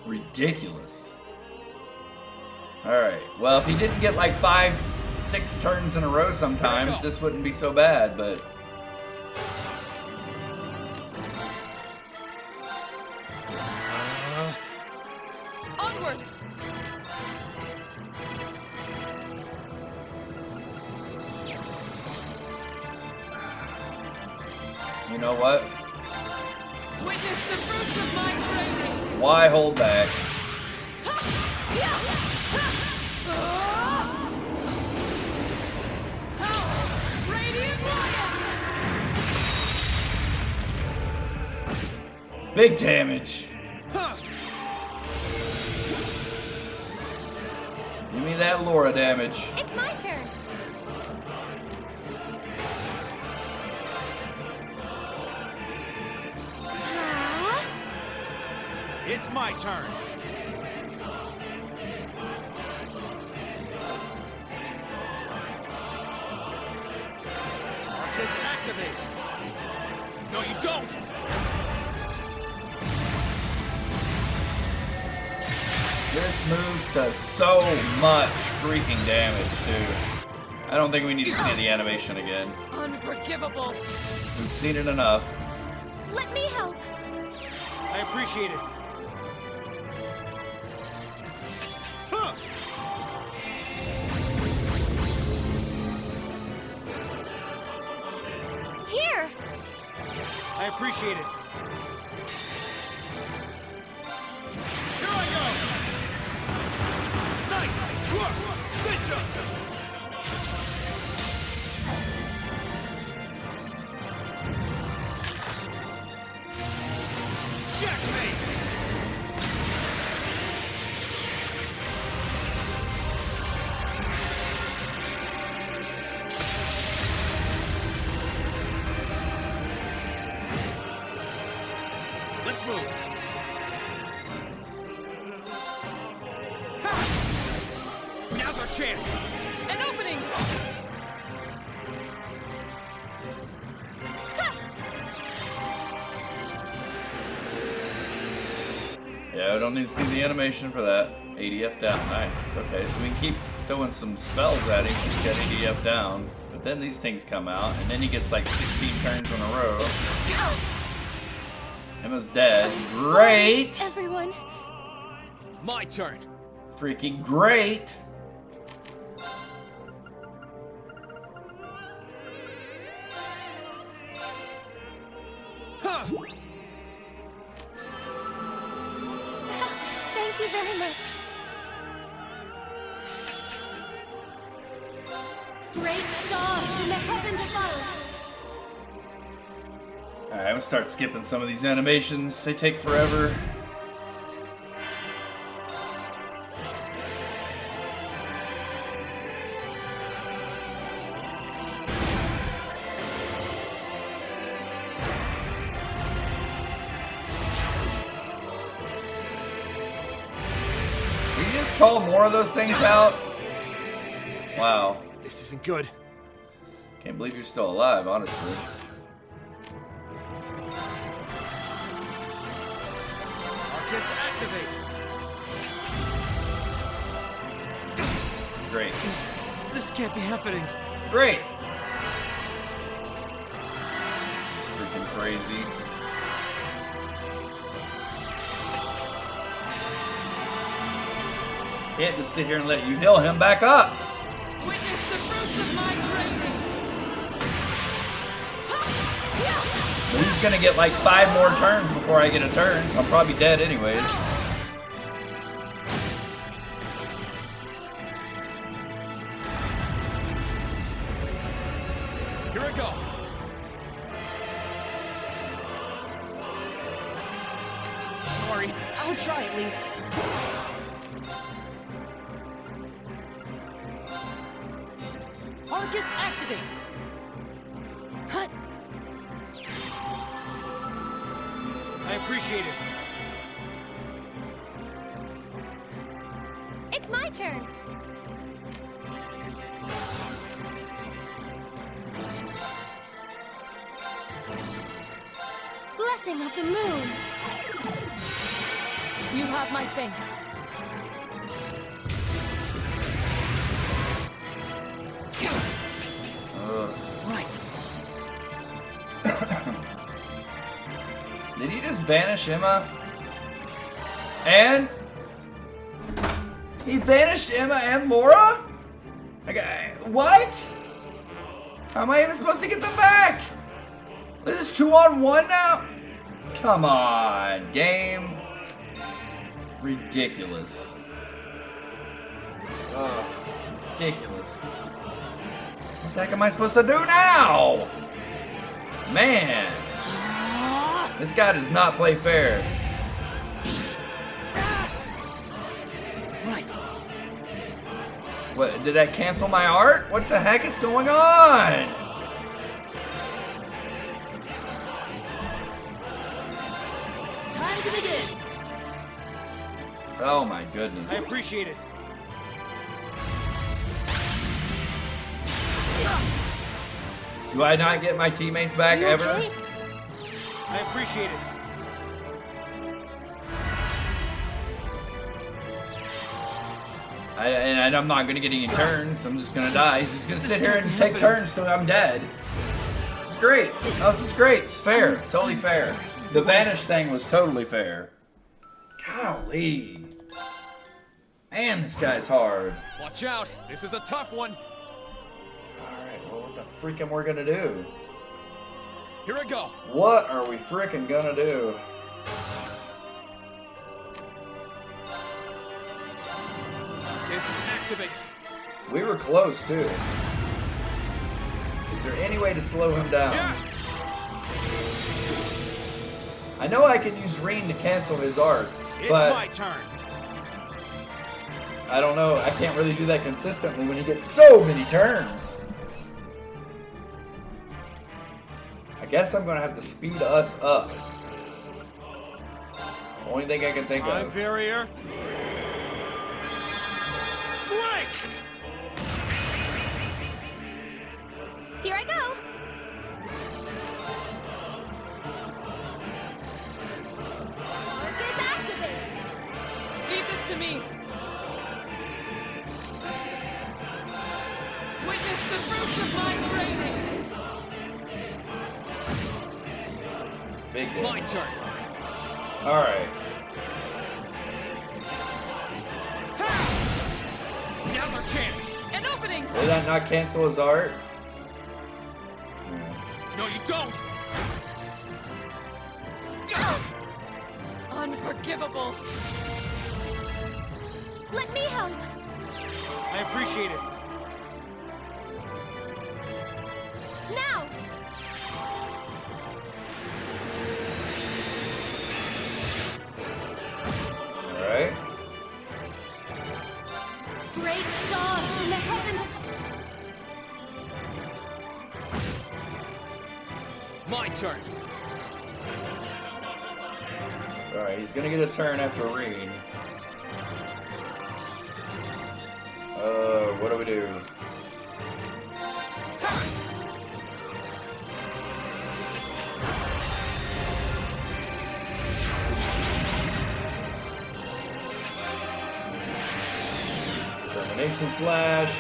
Ridiculous. Alright, well, if he didn't get like 5, 6 turns in a row sometimes, this wouldn't be so bad, but... Onward! You know what? Witness the fruits of my training! Why hold back? Radiant Lion! Big damage. Give me that Laura damage. It's my turn. It's my turn. Arcus activate. No, you don't. This move does so much freaking damage, too. I don't think we need to see the animation again. Unforgivable! We've seen it enough. Let me help. I appreciate it. Huh. Here. I appreciate it. Here I go. Nice. Good job. Checkmate. Let's move. Ha! Now's our chance. An opening! Yeah, we don't need to see the animation for that. ADF down, nice. Okay, so we can keep throwing some spells at him, keep that ADF down. But then these things come out, and then he gets like 16 turns in a row. Emma's dead. Great! Everyone. My turn. Freaking great! Huh. Thank you very much. Great stars in the heavens above. Alright, I'm gonna start skipping some of these animations. They take forever. Did you just call more of those things out? Wow. This isn't good. Can't believe you're still alive, honestly. Arcus activate. Great. This can't be happening. Great! This is freaking crazy. Can't just sit here and let you heal him back up! Witness the fruits of my training! He's gonna get like 5 more turns before I get a turn, so I'm probably dead anyways. Here I go. Sorry. I would try at least. Arcus activate! Hut! I appreciate it. It's my turn. Blessing of the moon. You have my thanks. Right. Did he just vanish Emma? And he vanished Emma and Laura? What? How am I even supposed to get them back? This is 2-on-1 now? Come on, game. Ridiculous. Ridiculous. What the heck am I supposed to do now? Man. This guy does not play fair. Right. What, did I cancel my art? What the heck is going on? Time to begin. Oh my goodness. I appreciate it. Do I not get my teammates back You ever? okay? I appreciate it. And I'm not gonna get any turns. I'm just gonna die. He's just gonna sit here and take turns till I'm dead. This is great. Oh, this is great. It's fair. Totally fair. The vanish thing was totally fair. Golly. Man, this guy's hard. Watch out. This is a tough one. Alright, well, what the freak am we gonna do? Here I go. What are we freaking gonna do? Disactivate. We were close, too. Is there any way to slow him down? Yeah. I know I can use Reen to cancel his arts, It's but my turn. I don't know. I can't really do that consistently when he gets so many turns. I guess I'm going to have to speed us up. Only thing I can think Time of. barrier. Break. Here I go. Focus activate. Leave this to me. Witness the fruits of my training. Big My damage. turn. Alright. Now's our chance. An opening. Did that not cancel his art? No, you don't. Unforgivable. Let me help. I appreciate it. Now. Alright. Great stars in the heavens. My turn. Alright, he's gonna get a turn after Reen. What do we do? Termination slash.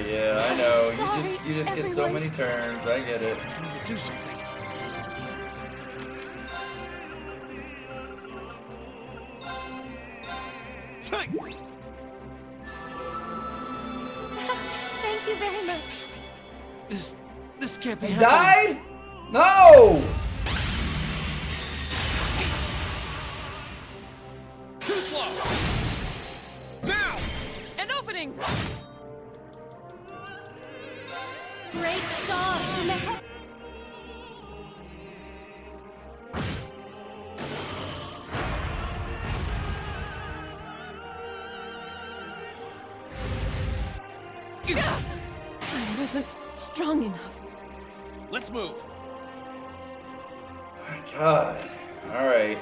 Yeah, I know. You just get so many turns. I get it. I need to do something. Take. Thank you very much. This can't be He happening. died? No! Too slow. Now. An opening. Great stars in the heavens. I wasn't strong enough. Let's move. My God. Alright,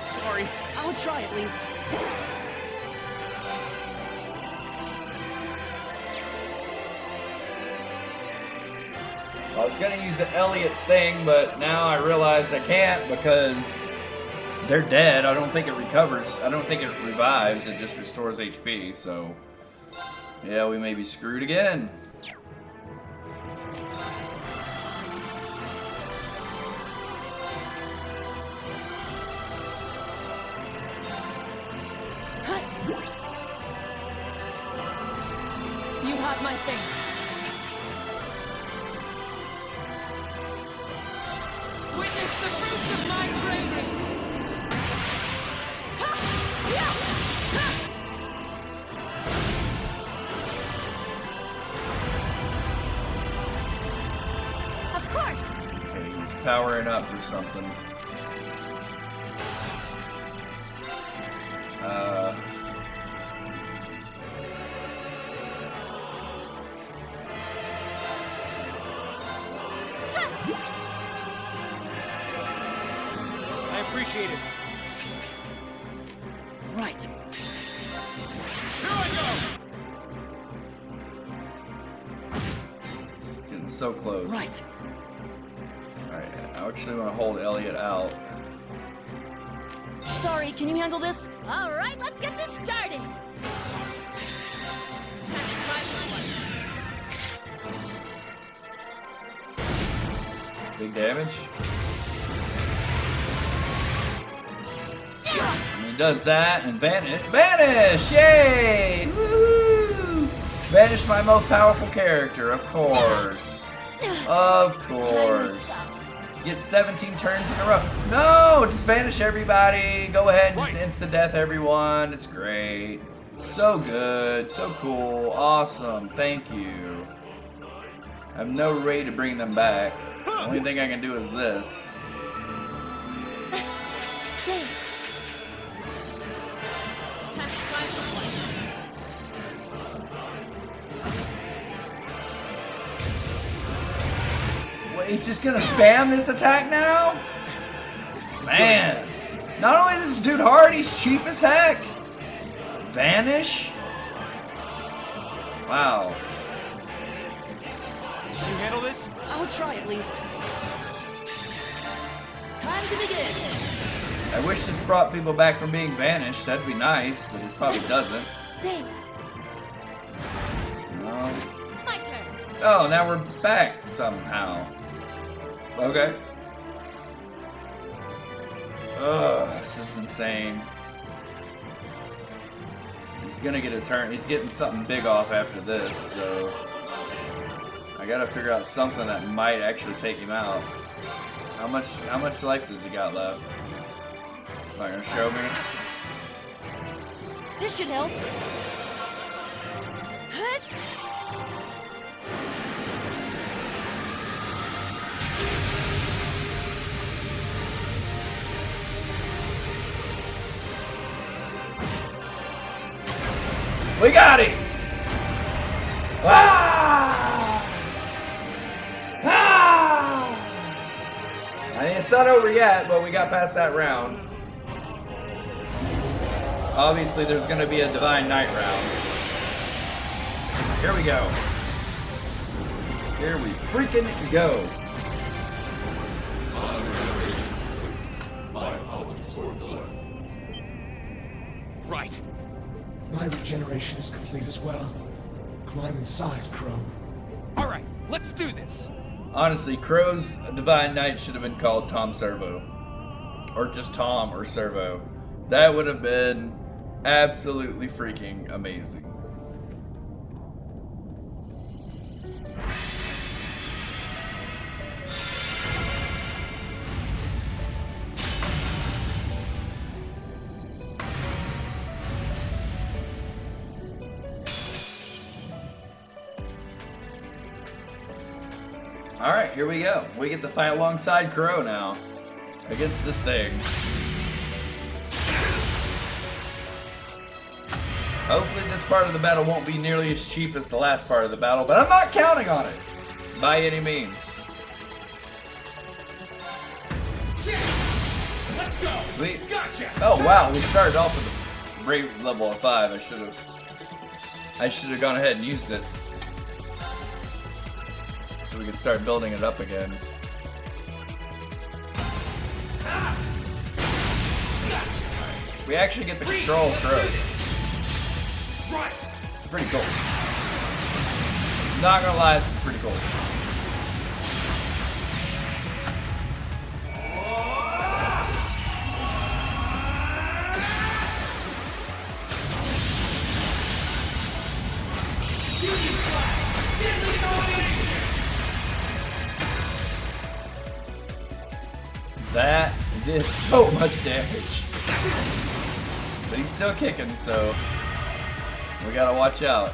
Sorry. I'll try at least. I was gonna use the Elliot's thing, but now I realize I can't because they're dead. I don't think it recovers. I don't think it revives. It just restores HP. So, yeah, we may be screwed again. You have my things. Witness the fruits of my training. Ha! Yeah! Ha! Of course. Okay, he's powering up for something. I appreciate it. Right. Here I Getting so close. Right. Alright, I actually want to hold Elliot out. Sorry, can you handle this? All right, let's get this started. Big damage. And he does that and vanish. Vanish! Yay! Woohoo! Vanish my most powerful character, of course. Of course. Get 17 turns in a row. No! Just vanish everybody. Go ahead and just insta-death everyone. It's great. So good. So cool. Awesome. Thank you. I have no way to bring them back. The only thing I can do is this. Thanks. Wait, he's just gonna spam this attack now? Man. Not only is this dude hard, he's cheap as heck. Vanish? Wow. Can you handle this? I'll try at least. Time to begin. I wish this brought people back from being vanished. That'd be nice, but it probably doesn't. Thanks. No. My turn. Oh, now we're back somehow. Okay. Ugh, this is insane. He's gonna get a turn. He's getting something big off after this, so I gotta figure out something that might actually take him out. How much life does he got left? Not gonna show me. This should help. We got him! Ah! Ah! I mean, it's not over yet, but we got past that round. Obviously, there's going to be a Divine Knight round. Here we go. Here we freaking go. Right. My regeneration is complete as well. Climb inside, Crow. All right, let's do this. Honestly, Crow's Divine Knight should have been called Tom Servo. Or just Tom or Servo. That would have been absolutely freaking amazing. Alright, here we go. We get to fight alongside Crow now. Against this thing. Hopefully this part of the battle won't be nearly as cheap as the last part of the battle, but I'm not counting on it. By any means. Let's go. Sweet. Gotcha. Oh wow, we started off with a brave level of 5. I should have gone ahead and used it. so we can start building it up again. We actually get to control Crow. It's pretty cool. Not gonna lie, this is pretty cool. That did so much damage. But he's still kicking, so we gotta watch out.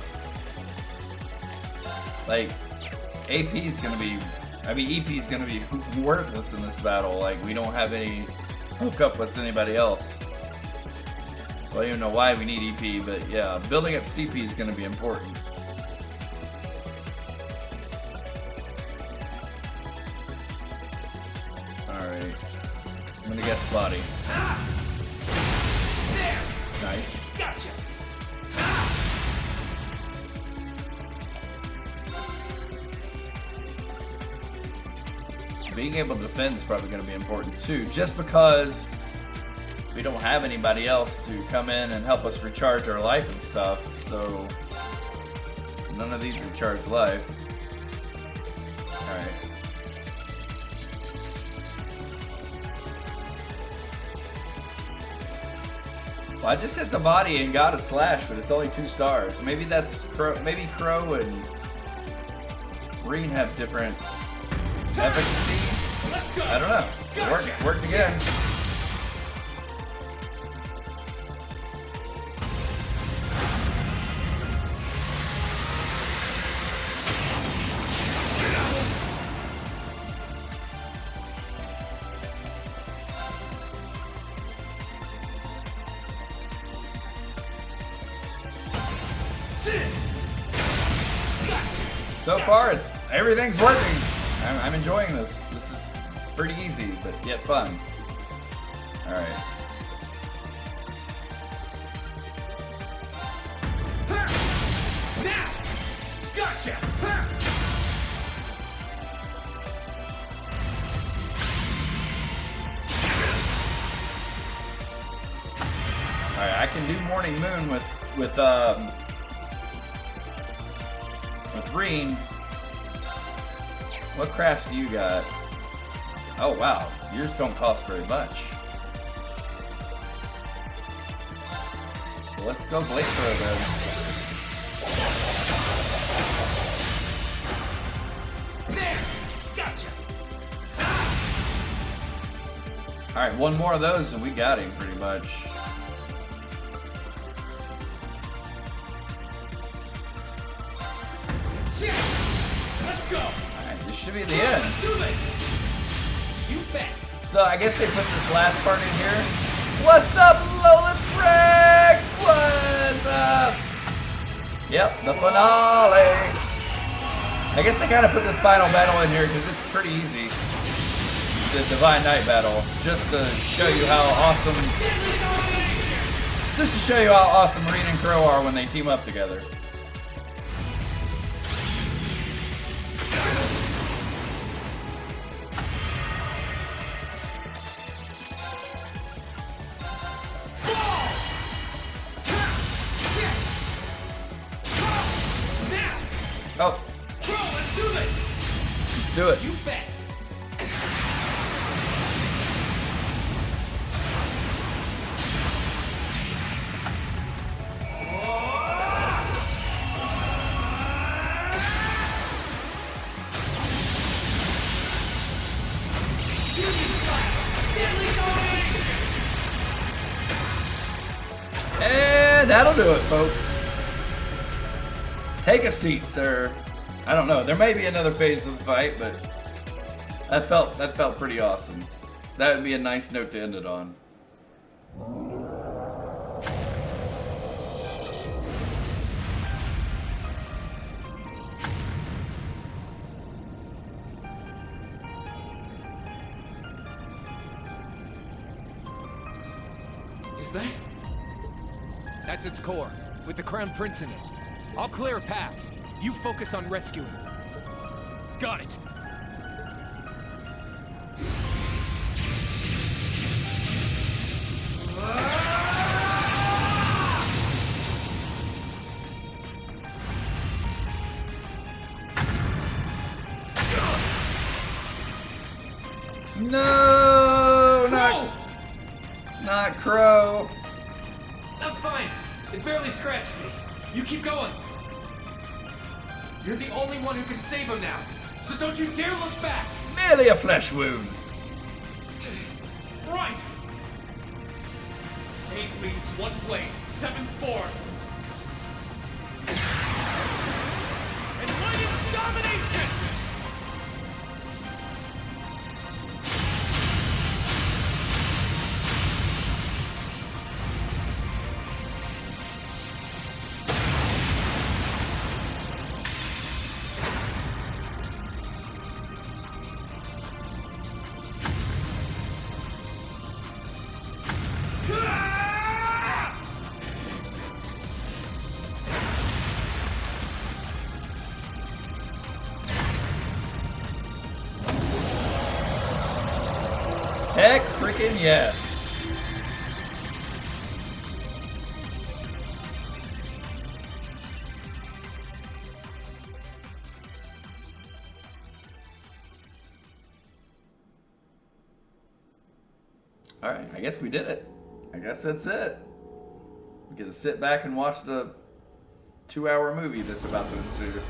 Like, AP's gonna be, I mean, EP's gonna be worthless in this battle. Like, we don't have any hookup with anybody else. So I don't even know why we need EP, but yeah, building up CP is gonna be important. Alright. I'm gonna guess body. Nice. Gotcha. Being able to defend is probably going to be important too, just because we don't have anybody else to come in and help us recharge our life and stuff, so none of these recharge life. Alright. Well, I just hit the body and got a slash, but it's only 2 stars. Maybe that's maybe Crow and Reen have different efficacies. Let's go. I don't know. It worked again. So far, everything's working. I'm enjoying this. This is pretty easy, but yet fun. All right. Now, gotcha. All right. I can do Morning Moon with Reen. What crafts do you got? Oh wow, yours don't cost very much. Well, let's go Blade Throw then. There, gotcha. All right, one more of those and we got him pretty much. Let's go. Alright, this should be the end. Let's do this. You bet. So I guess they put this last part in here. What's up, Lolis Rex? What's up? Yep, the finale. I guess they kind of put this final battle in here because it's pretty easy. The Divine Knight battle, just to show you how awesome. Just to show you how awesome Reen and Crow are when they team up together. Oh. Bro, let's do this. Let's do it. You bet. And that'll do it, folks. Take a seat, sir. I don't know. There may be another phase of the fight, but that felt pretty awesome. That would be a nice note to end it on. Is that? That's its core, with the Crown Prince in it. I'll clear a path. You focus on rescuing her. Got it. No, not Crow. I'm fine. It barely scratched me. You keep going. You're the only one who can save him now. So don't you dare look back. Merely a flesh wound. Right. 8 leads, 1 blade, 7-4. And Radiant's domination! Heck freaking yes. Alright, I guess we did it. I guess that's it. We get to sit back and watch the 2-hour movie that's about to ensue.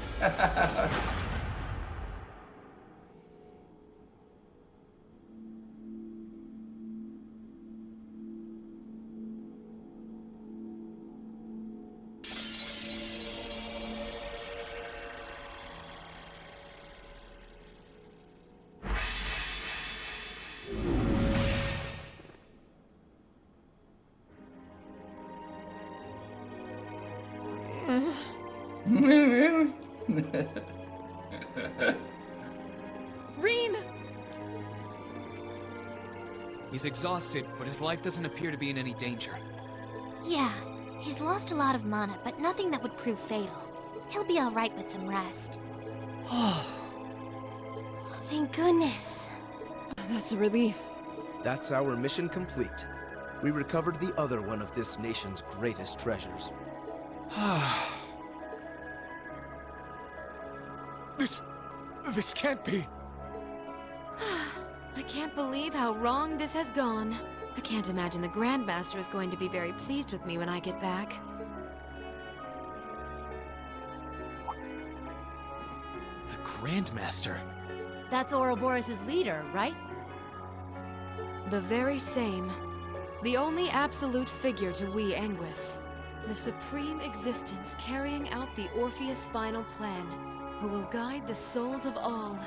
Reen! He's exhausted, but his life doesn't appear to be in any danger. Yeah, he's lost a lot of mana, but nothing that would prove fatal. He'll be alright with some rest. Thank goodness. That's a relief. That's our mission complete. We recovered the other one of this nation's greatest treasures. This can't be. I can't believe how wrong this has gone. I can't imagine the Grandmaster is going to be very pleased with me when I get back. The Grandmaster. That's Ouroboros' leader, right? The very same. The only absolute figure to we Anguis. The supreme existence carrying out the Orpheus final plan, who will guide the souls of all.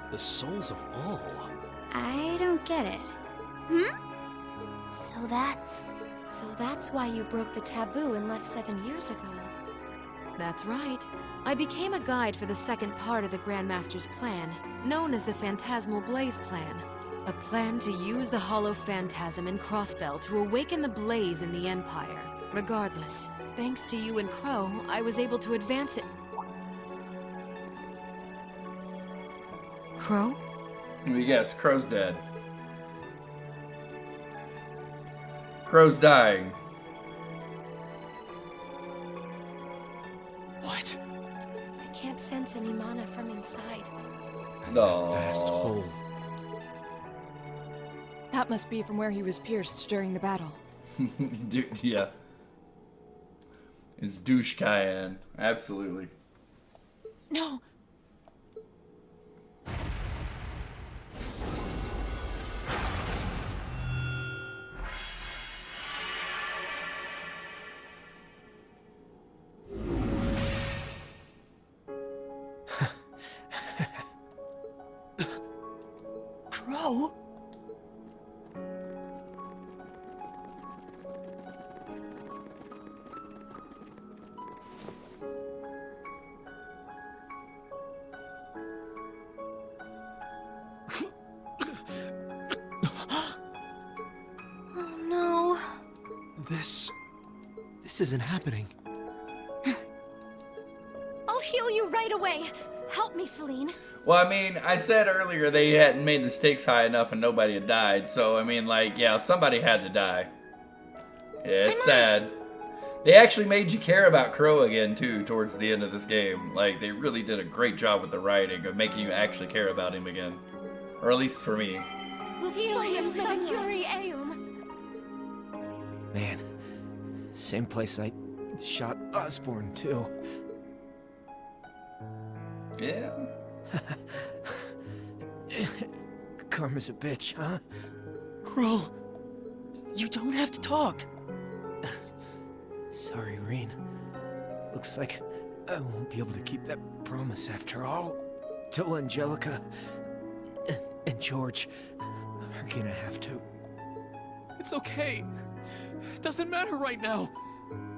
The souls of all? I don't get it. So that's why you broke the taboo and left 7 years ago. That's right. I became a guide for the second part of the Grandmaster's plan, known as the Phantasmal Blaze Plan. A plan to use the Hollow Phantasm and Crossbell to awaken the blaze in the Empire. Regardless, thanks to you and Crow, I was able to advance it. Crow? Yes, Crow's dead. Crow's dying. What? I can't sense any mana from inside. No. Vast hole. That must be from where he was pierced during the battle. Dude, yeah. It's douche Cayenne. Absolutely. No! Crow? Oh no. This isn't happening. I'll heal you right away. Help me, Celine. Well, I mean, I said earlier they hadn't made the stakes high enough and nobody had died. So, I mean, like, yeah, somebody had to die. Yeah, it's sad. They actually made you care about Crow again, too, towards the end of this game. Like, they really did a great job with the writing of making you actually care about him again. Or at least for me. Man, same place I shot Osborn, too. Yeah. Karma's a bitch, huh? Crow, you don't have to talk. Sorry, Reen. Looks like I won't be able to keep that promise after all. Till Angelica and George are gonna have to. It's okay. It doesn't matter right now.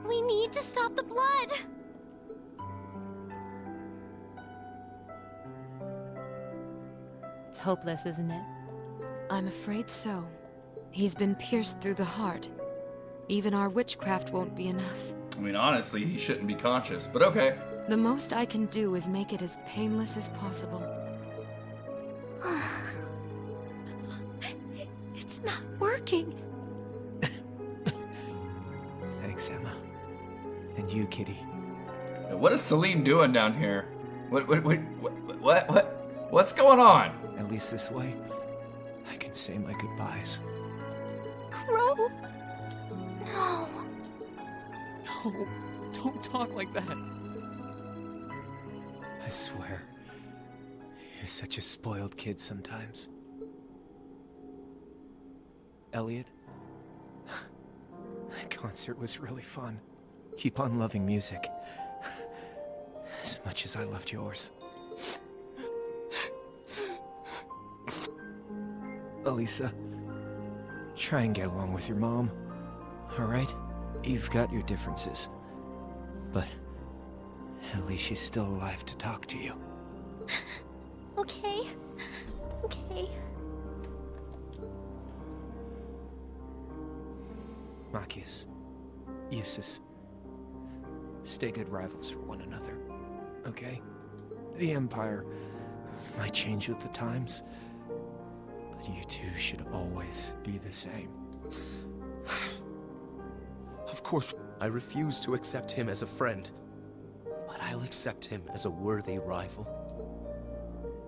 We need to stop the blood. It's hopeless, isn't it? I'm afraid so. He's been pierced through the heart. Even our witchcraft won't be enough. I mean, honestly, he shouldn't be conscious, but okay. The most I can do is make it as painless as possible. It's not working. Thanks, Emma. And you, Kitty. What is Celine doing down here? What's going on? At least this way, I can say my goodbyes. Crow? No. No, don't talk like that. I swear, you're such a spoiled kid sometimes. Elliot, that concert was really fun. Keep on loving music. As much as I loved yours. Elisa, try and get along with your mom, alright? You've got your differences, but at least she's still alive to talk to you. Okay. Okay. Machias, Eustace, stay good rivals for one another, okay? The Empire might change with the times, but you two should always be the same. Of course, I refuse to accept him as a friend, but I'll accept him as a worthy rival.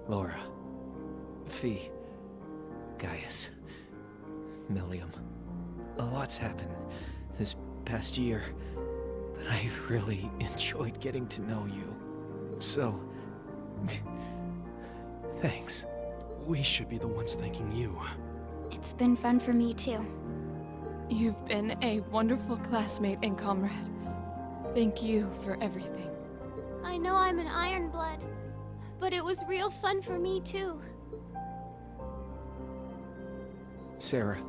Laura, Fee, Gaius, Millium. A lot's happened this past year, but I've really enjoyed getting to know you. So, thanks. We should be the ones thanking you. It's been fun for me too. You've been a wonderful classmate and comrade. Thank you for everything. I know I'm an Ironblood, but it was real fun for me too. Sarah,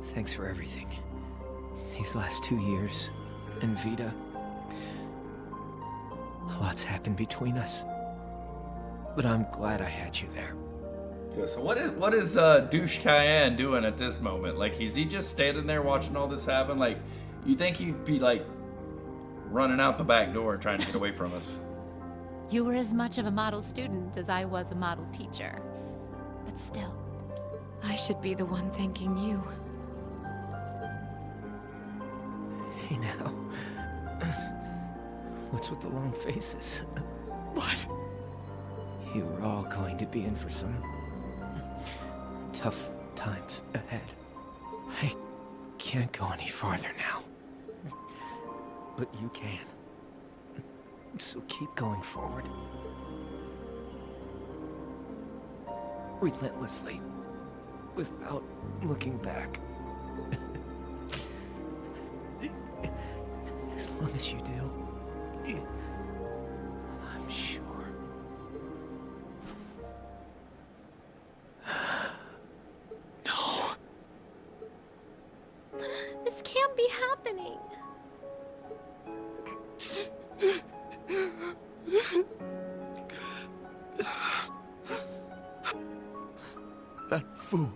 thanks for everything. These last 2 years, and Vita. A lot's happened between us. But I'm glad I had you there. Yeah, so what is Douche Cayenne doing at this moment? Like, is he just standing there watching all this happen? Like, you think he'd be like running out the back door trying to get away from us? You were as much of a model student as I was a model teacher. But still. I should be the one thanking you. Hey now. What's with the long faces? What? You were all going to be in for some tough times ahead. I can't go any farther now. But you can. So keep going forward. Relentlessly. Without looking back. As long as you do, I'm sure. No. This can't be happening. That fool.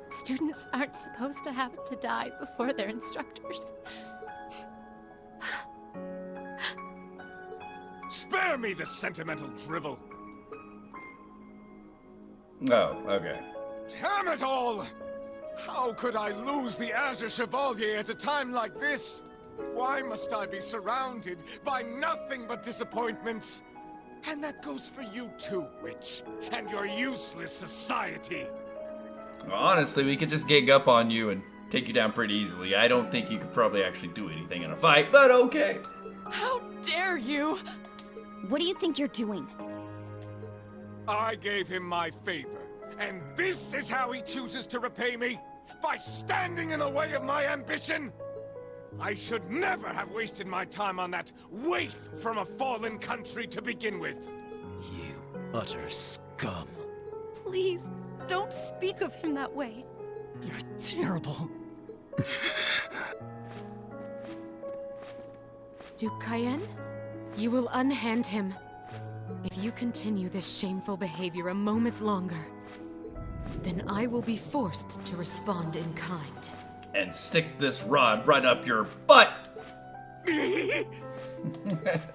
Students aren't supposed to have to die before their instructors. Spare me the sentimental drivel. Oh, okay. Damn it all! How could I lose the Azure Chevalier at a time like this? Why must I be surrounded by nothing but disappointments? And that goes for you too, Witch, and your useless society. Well, honestly, we could just gang up on you and take you down pretty easily. I don't think you could probably actually do anything in a fight, but okay. How dare you? What do you think you're doing? I gave him my favor, and this is how he chooses to repay me? By standing in the way of my ambition? I should never have wasted my time on that waif from a fallen country to begin with. You utter scum. Please, don't speak of him that way. You're terrible. Duke Cayenne, you will unhand him. If you continue this shameful behavior a moment longer, then I will be forced to respond in kind. And stick this rod right up your butt!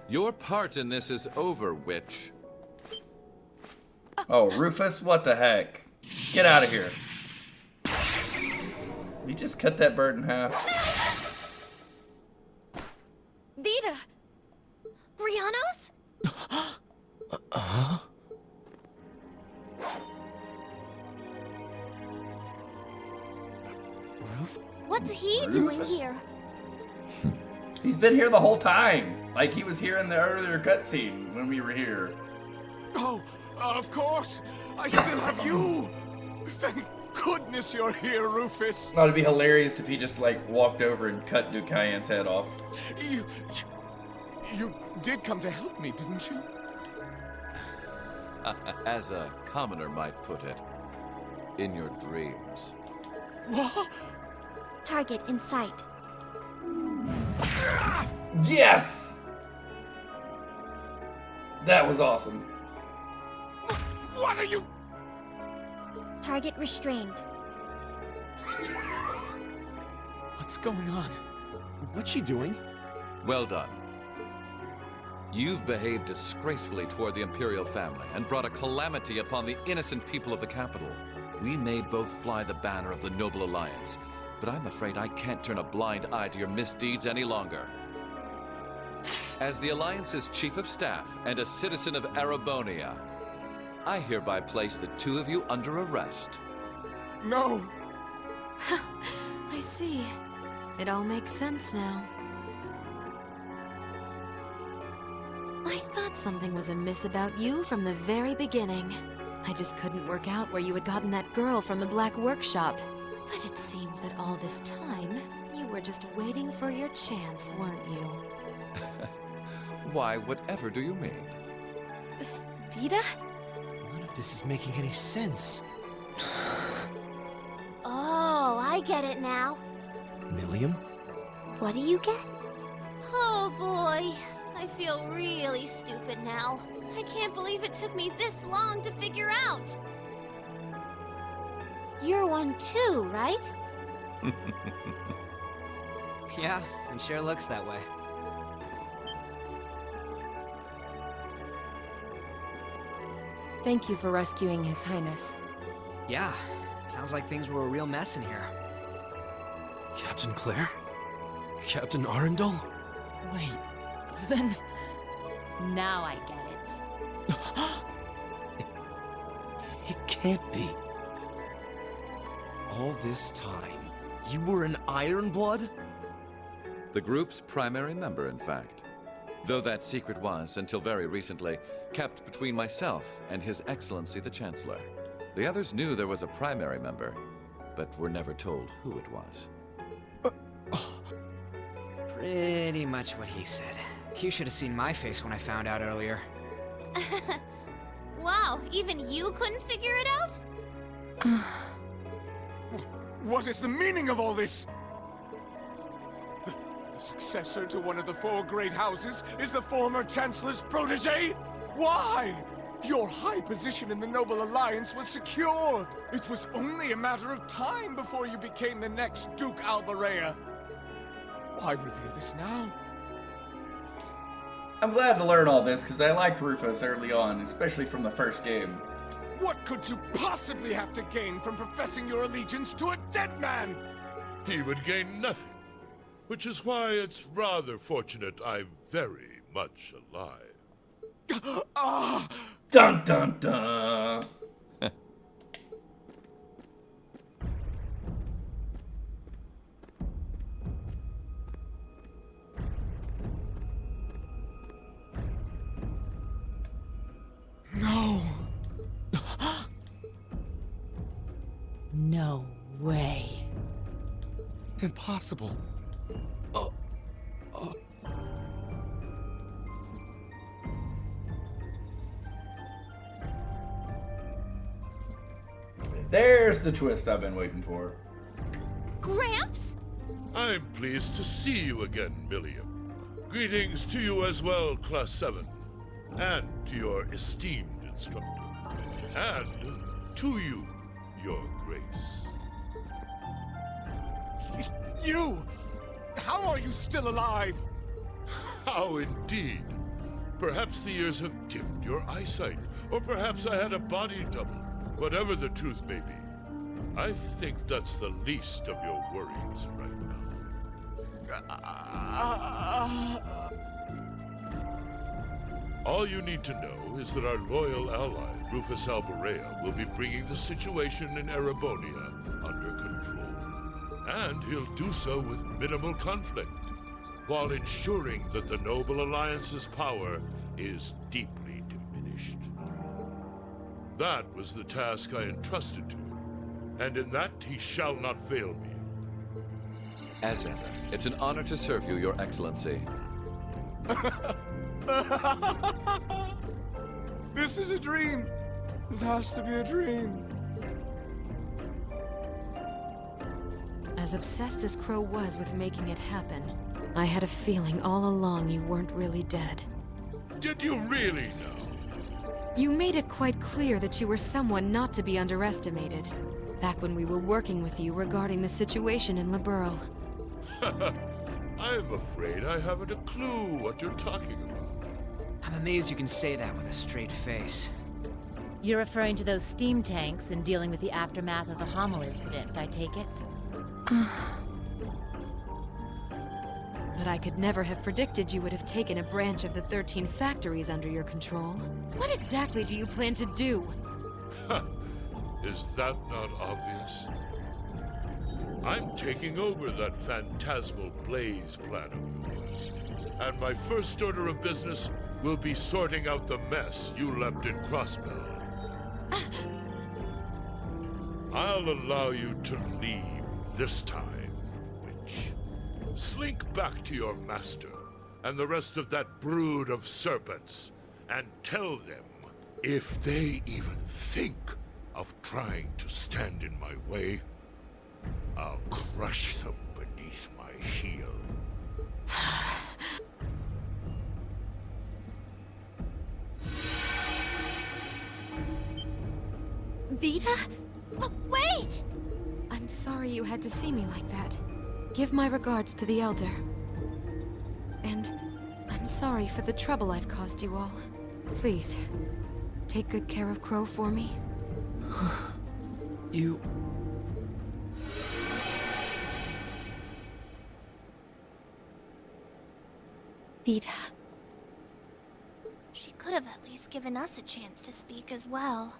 Your part in this is over, Witch. Oh, Rufus, what the heck? Get out of here. You just cut that bird in half. Vita! Brianos? What's he doing Rufus? here? He's been here the whole time. Like he was here in the earlier cutscene when we were here. Oh, of course! I still have you! Thank goodness you're here, Rufus! Thought it'd be hilarious if he just like walked over and cut Duke Cayenne's head off. You did come to help me, didn't you? As a commoner might put it, in your dreams. What? Target in sight. Yes! That was awesome. What are you? Target restrained. What's going on? What's she doing? Well done. You've behaved disgracefully toward the Imperial family and brought a calamity upon the innocent people of the capital. We may both fly the banner of the Noble Alliance, but I'm afraid I can't turn a blind eye to your misdeeds any longer. As the Alliance's Chief of Staff and a citizen of Erebonia, I hereby place the two of you under arrest. No! I see. It all makes sense now. I thought something was amiss about you from the very beginning. I just couldn't work out where you had gotten that girl from the Black Workshop. But it seems that all this time, you were just waiting for your chance, weren't you? Why, whatever do you mean? Vita? None of this is making any sense. Oh, I get it now. Millium? What do you get? Oh boy, I feel really stupid now. I can't believe it took me this long to figure out. You're one too, right? Yeah, it sure looks that way. Thank you for rescuing His Highness. Yeah, sounds like things were a real mess in here. Captain Claire? Captain Arundel? Wait, then... Now I get it. It can't be. All this time, you were an Ironblood? The group's primary member, in fact. Though that secret was, until very recently, kept between myself and His Excellency the Chancellor. The others knew there was a primary member, but were never told who it was. Pretty much what he said. You should have seen my face when I found out earlier. Wow, even you couldn't figure it out? What is the meaning of all this? The successor to one of the four great houses is the former Chancellor's protege? Why? Your high position in the Noble Alliance was secured. It was only a matter of time before you became the next Duke Albarea. Why reveal this now? I'm glad to learn all this because I liked Rufus early on, especially from the first game. What could you possibly have to gain from professing your allegiance to a dead man? He would gain nothing, which is why it's rather fortunate I'm very much alive. Ah! Dun dun dun! No! No way. Impossible. There's the twist I've been waiting for. Gramps? I'm pleased to see you again, Milliam. Greetings to you as well, Class 7. And to your esteemed instructor. And to you, Your Grace. You! How are you still alive? How indeed. Perhaps the years have dimmed your eyesight, or perhaps I had a body double. Whatever the truth may be, I think that's the least of your worries right now. All you need to know is that our loyal ally, Rufus Alborea, will be bringing the situation in Erebonia under control. And he'll do so with minimal conflict, while ensuring that the Noble Alliance's power is deeply diminished. That was the task I entrusted to him, and in that he shall not fail me. As ever, it's an honor to serve you, Your Excellency. This is a dream. This has to be a dream. As obsessed as Crow was with making it happen, I had a feeling all along you weren't really dead. Did you really know? You made it quite clear that you were someone not to be underestimated, back when we were working with you regarding the situation in Liberl. I'm afraid I haven't a clue what you're talking about. I'm amazed you can say that with a straight face. You're referring to those steam tanks and dealing with the aftermath of the Hommel incident, I take it? But I could never have predicted you would have taken a branch of the 13 factories under your control. What exactly do you plan to do? Is that not obvious? I'm taking over that phantasmal blaze plan of yours. And my first order of business will be sorting out the mess you left in Crossbell. I'll allow you to leave this time, witch. Slink back to your master and the rest of that brood of serpents and tell them, if they even think of trying to stand in my way, I'll crush them beneath my heel. Vita? Wait! I'm sorry you had to see me like that. Give my regards to the Elder. And I'm sorry for the trouble I've caused you all. Please, take good care of Crow for me. You... Vita. She could have at least given us a chance to speak as well.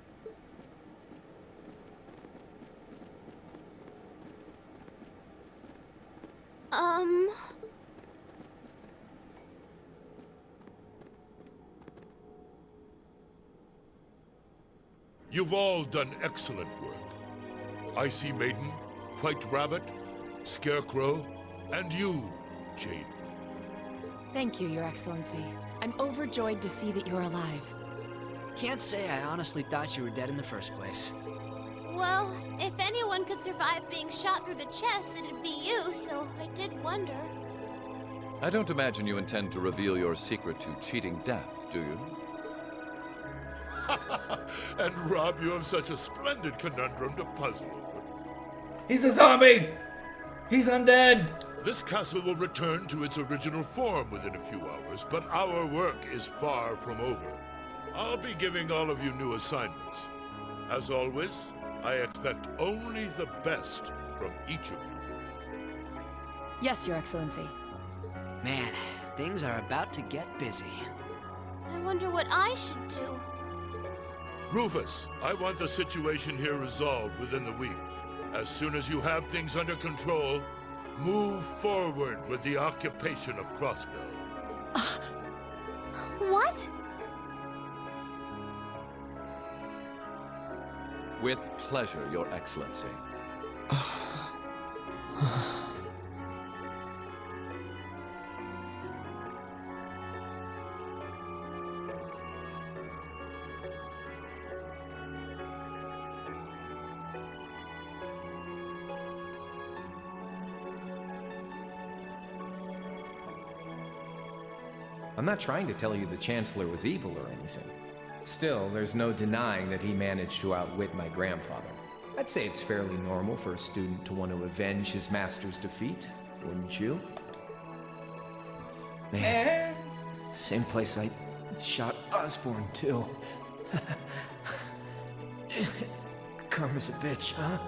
You've all done excellent work. Icy Maiden, White Rabbit, Scarecrow, and you, Jade. Thank you, Your Excellency. I'm overjoyed to see that you're alive. Can't say I honestly thought you were dead in the first place. Well, if anyone could survive being shot through the chest, it'd be you, so I did wonder. I don't imagine you intend to reveal your secret to cheating death, do you? And rob you of such a splendid conundrum to puzzle over. He's a zombie! He's undead! This castle will return to its original form within a few hours, but our work is far from over. I'll be giving all of you new assignments. As always, I expect only the best from each of you. Yes, Your Excellency. Man, things are about to get busy. I wonder what I should do. Rufus, I want the situation here resolved within the week. As soon as you have things under control, move forward with the occupation of Crossbell. What? With pleasure, Your Excellency. I'm not trying to tell you the Chancellor was evil or anything. Still, there's no denying that he managed to outwit my grandfather. I'd say it's fairly normal for a student to want to avenge his master's defeat, wouldn't you? Man, same place I shot Osborn, too. Karma's a bitch, huh?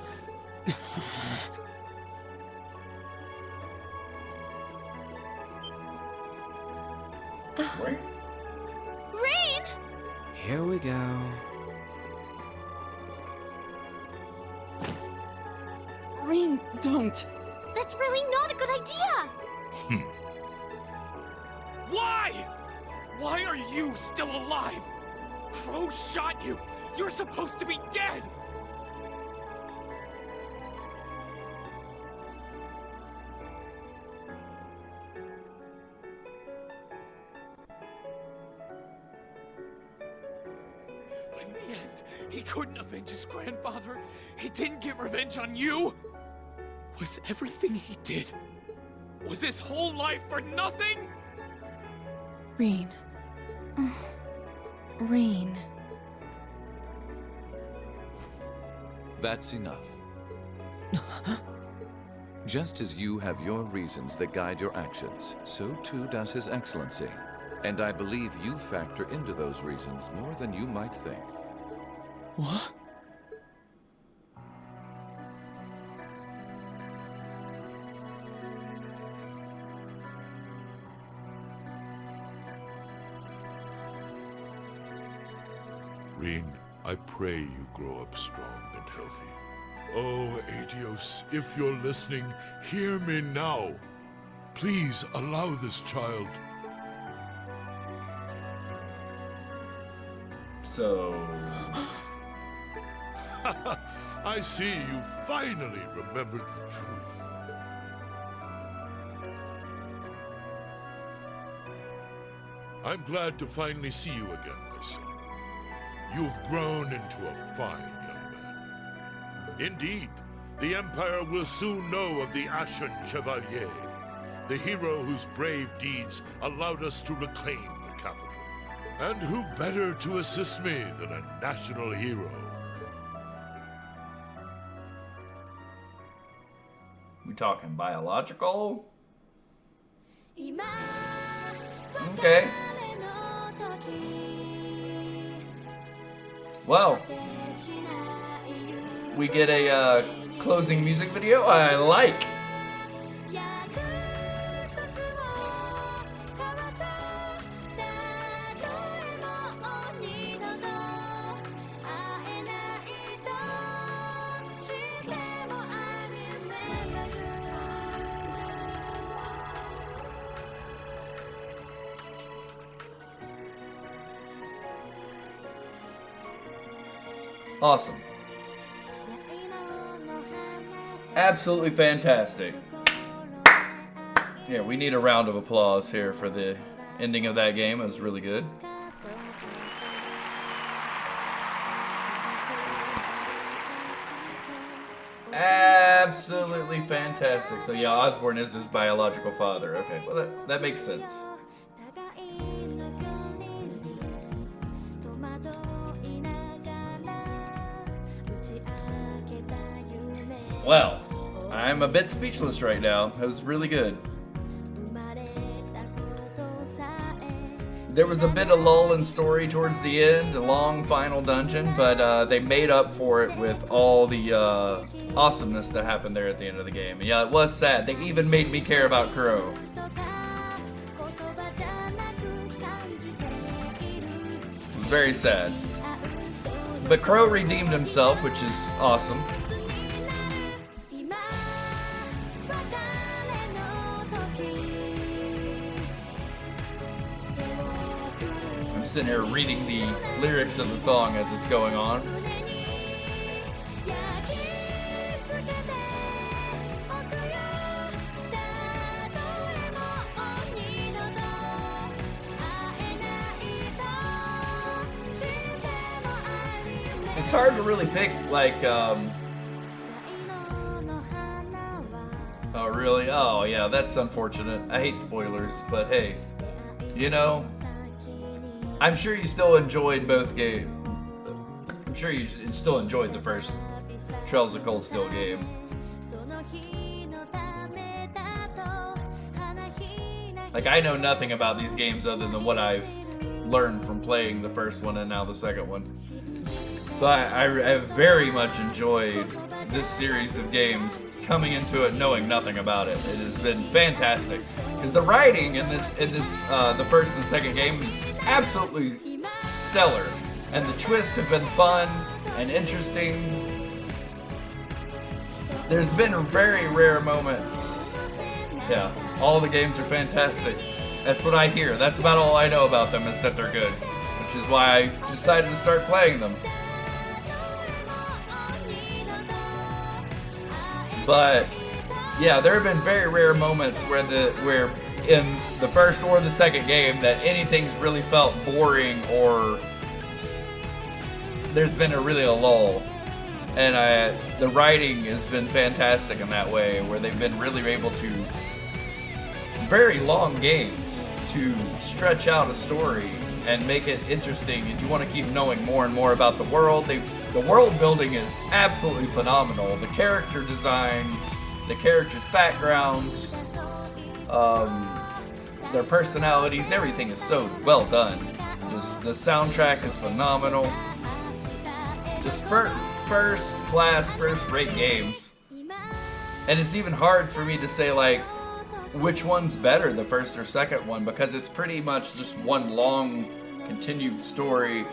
Rain! Here we go. Rain, don't! That's really not a good idea! Why? Why are you still alive? Crow shot you! You're supposed to be dead! But in the end, he couldn't avenge his grandfather. He didn't get revenge on you. Was everything he did, was his whole life for nothing? Rean. Rean. That's enough. Just as you have your reasons that guide your actions, so too does His Excellency. And I believe you factor into those reasons more than you might think. What? Rean, I pray you grow up strong and healthy. Oh, Aetios, if you're listening, hear me now. Please allow this child. So... I see you finally remembered the truth. I'm glad to finally see you again, my son. You've grown into a fine young man. Indeed, the Empire will soon know of the Ashen Chevalier, the hero whose brave deeds allowed us to reclaim the capital. And who better to assist me than a national hero? We talking biological? Okay. Well, we get a closing music video I like. Awesome. Absolutely fantastic. Yeah, we need a round of applause here for the ending of that game. It was really good. Absolutely fantastic. So yeah, Osborn is his biological father. Okay, well that makes sense. Well, I'm a bit speechless right now. That was really good. There was a bit of lull in story towards the end, the long final dungeon, but they made up for it with all the awesomeness that happened there at the end of the game. And yeah, it was sad. They even made me care about Crow. It was very sad. But Crow redeemed himself, which is awesome. I'm sitting here reading the lyrics of the song as it's going on. It's hard to really pick, like, oh, really? Oh, yeah, that's unfortunate. I hate spoilers, but hey, you know, I'm sure you still enjoyed both games. I'm sure you still enjoyed the first Trails of Cold Steel game. Like, I know nothing about these games other than what I've learned from playing the first one and now the second one. So I have very much enjoyed this series of games, coming into it knowing nothing about it. It has been fantastic because the writing in the first and second game is absolutely stellar, and the twists have been fun and interesting. There's been very rare moments. Yeah, all the games are fantastic. That's what I hear. That's about all I know about them, is that they're good, which is why I decided to start playing them. But yeah, there have been very rare moments where in the first or the second game that anything's really felt boring, or there's been a lull. And the writing has been fantastic in that way, where they've been really able to, very long games, to stretch out a story and make it interesting, and you want to keep knowing more and more about the world. The world building is absolutely phenomenal. The character designs, the characters' backgrounds, their personalities, everything is so well done. The soundtrack is phenomenal. Just first class, first rate games. And it's even hard for me to say, like, which one's better, the first or second one, because it's pretty much just one long continued story.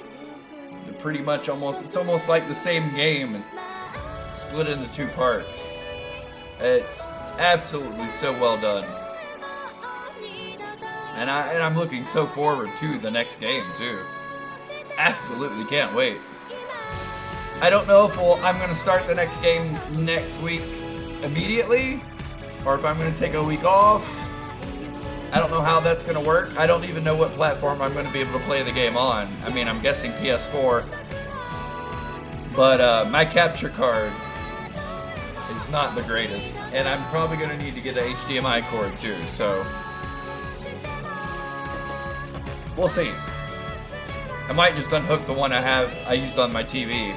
Pretty much it's almost like the same game split into two parts. It's absolutely so well done. And I'm looking so forward to the next game too. Absolutely can't wait. I don't know if I'm going to start the next game next week immediately, or if I'm going to take a week off. I don't know how that's going to work. I don't even know what platform I'm going to be able to play the game on. I mean, I'm guessing PS4. But my capture card is not the greatest. And I'm probably going to need to get an HDMI cord too, so we'll see. I might just unhook the one I used on my TV.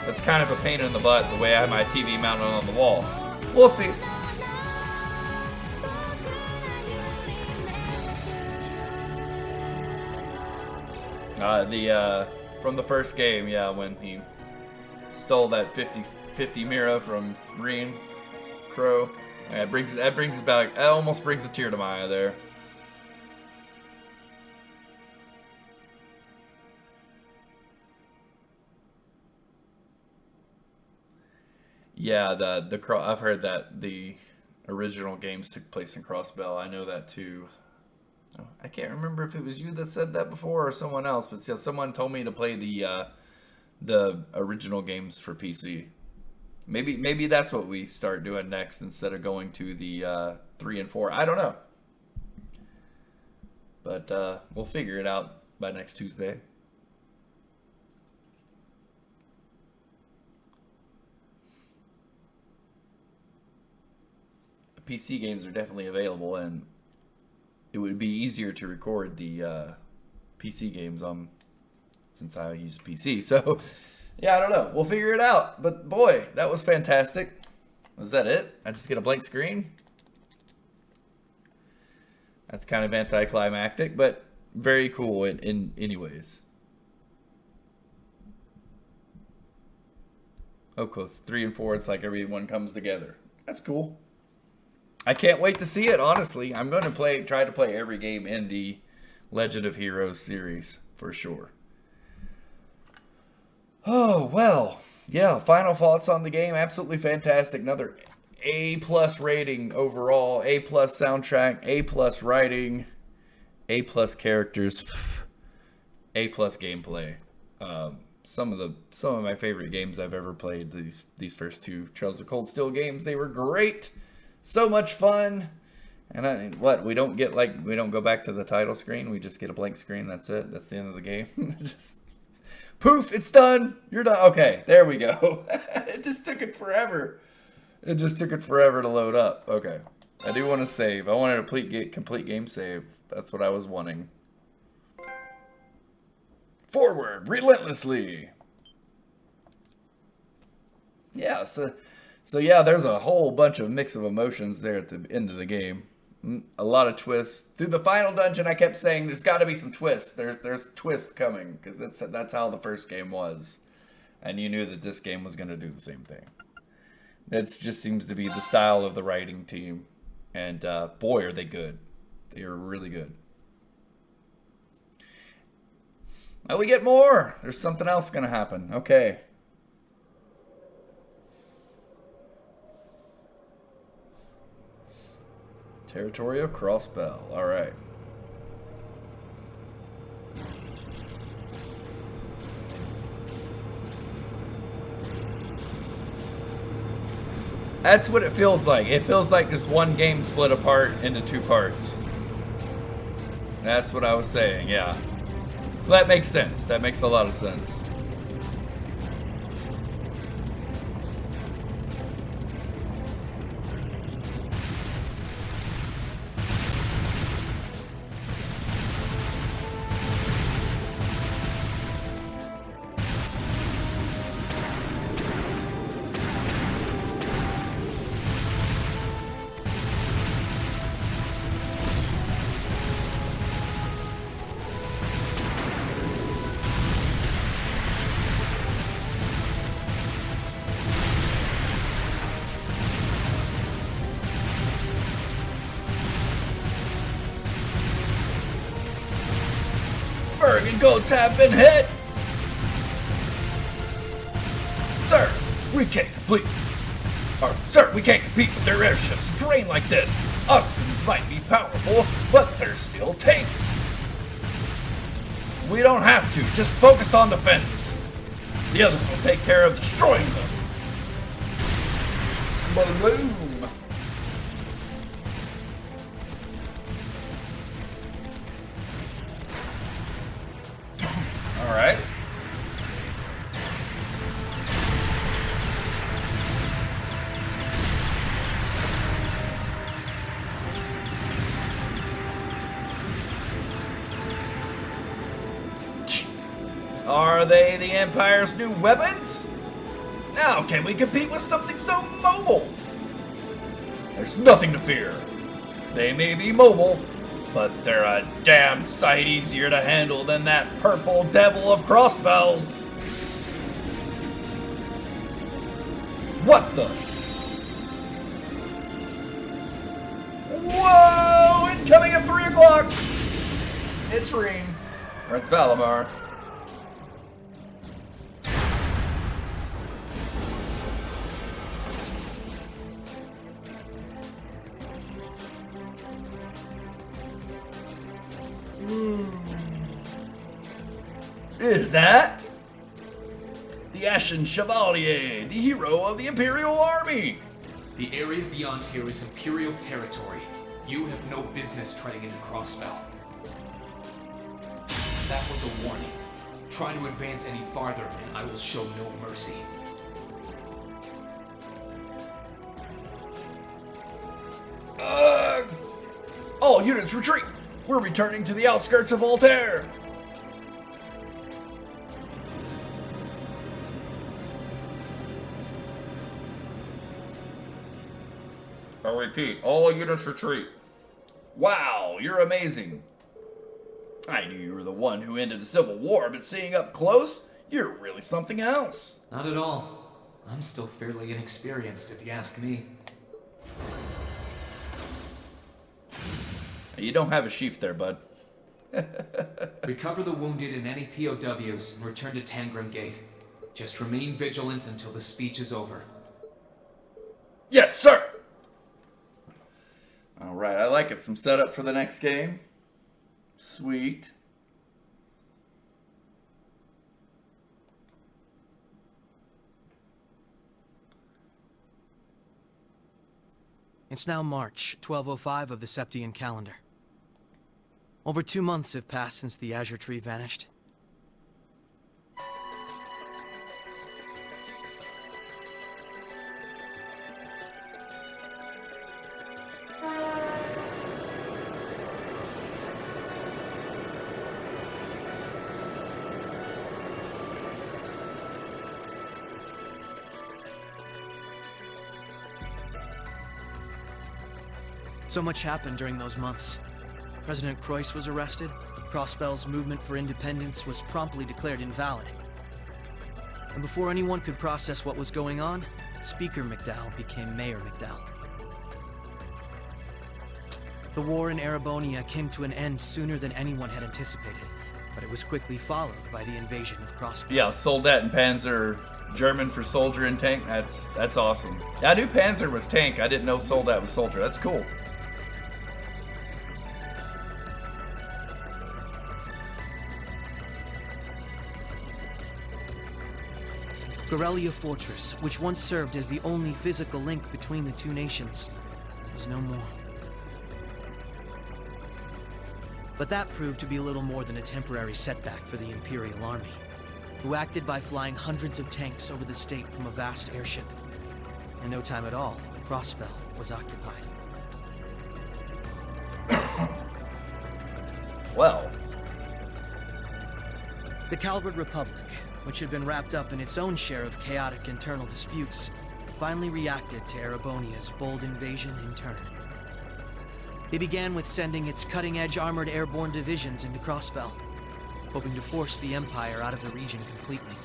It's kind of a pain in the butt the way I have my TV mounted on the wall. We'll see. From the first game, yeah, when he stole that 50 Mira from Green Crow, yeah, that brings it back. It almost brings a tear to my eye there. Yeah, I've heard that the original games took place in Crossbell. I know that too. I can't remember if it was you that said that before or someone else, but yeah, someone told me to play the original games for PC. Maybe that's what we start doing next instead of going to the 3 and 4. I don't know, but we'll figure it out by next Tuesday. The PC games are definitely available, and it would be easier to record the PC games since I use PC. So, yeah, I don't know. We'll figure it out. But boy, that was fantastic. Was that it? I just get a blank screen? That's kind of anticlimactic, but very cool in any ways. Oh, close. 3 and 4, it's like everyone comes together. That's cool. I can't wait to see it, honestly. I'm going to try to play every game in the Legend of Heroes series, for sure. Oh, well. Yeah, final thoughts on the game. Absolutely fantastic. Another A+ rating overall. A+ soundtrack. A+ writing. A+ characters. A+ gameplay. Some of my favorite games I've ever played. These first 2 Trails of Cold Steel games. They were great. So much fun. And we don't go back to the title screen. We just get a blank screen. That's it. That's the end of the game. Just poof, it's done. You're done. Okay, there we go. It just took it forever. It just took it forever to load up. Okay. I do want to save. I wanted a complete game save. That's what I was wanting. Forward, relentlessly. Yeah, so yeah, there's a whole bunch of mix of emotions there at the end of the game. A lot of twists. Through the final dungeon, I kept saying there's got to be some twists. There's twists coming, because that's how the first game was. And you knew that this game was going to do the same thing. That just seems to be the style of the writing team. And boy, are they good. They are really good. Now we get more. There's something else going to happen. Okay. Territorial Crossbell. All right. That's what it feels like. It feels like just one game split apart into 2 parts. That's what I was saying, yeah. So that makes sense. That makes a lot of sense. Bergen goats have been hit! Sir, we can't compete with their airships in terrain like this. Oxens might be powerful, but they're still tanks. We don't have to, just focus on defense. The others will take care of destroying them. Bloom. Alright. Are they the Empire's new weapons? Now can we compete with something so mobile? There's nothing to fear. They may be mobile, but they're a damn sight easier to handle than that purple devil of crossbells. What the? Whoa! Incoming at 3 o'clock! It's Rean. Or it's Valimar. Is that the Ashen Chevalier, the hero of the Imperial Army? The area beyond here is Imperial territory. You have no business treading into Crossbell. That was a warning. Try to advance any farther, and I will show no mercy. All units retreat! We're returning to the outskirts of Altair! repeat. All units retreat. Wow, you're amazing. I knew you were the one who ended the Civil War, but seeing up close, you're really something else. Not at all. I'm still fairly inexperienced, if you ask me. You don't have a sheath there, bud. Recover the wounded and any POWs and return to Tangram Gate. Just remain vigilant until the speech is over. Yes, sir! Alright, I like it. Some setup for the next game. Sweet. It's now March, 1205 of the Septian calendar. Over 2 months have passed since the Azure Tree vanished. So much happened during those months. President Croix was arrested, Crossbell's movement for independence was promptly declared invalid. And before anyone could process what was going on, Speaker McDowell became Mayor McDowell. The war in Erebonia came to an end sooner than anyone had anticipated, but it was quickly followed by the invasion of Crossbell. Yeah, Soldat and Panzer, German for soldier and tank. That's awesome. I knew Panzer was tank. I didn't know Soldat was soldier. That's cool. Garrelia Fortress, which once served as the only physical link between the two nations, was no more. But that proved to be little more than a temporary setback for the Imperial Army, who acted by flying hundreds of tanks over the state from a vast airship. In no time at all, Crossbell was occupied. Well. The Calvard Republic, which had been wrapped up in its own share of chaotic internal disputes, finally reacted to Erebonia's bold invasion in turn. They began with sending its cutting-edge armored airborne divisions into Crossbell, hoping to force the Empire out of the region completely.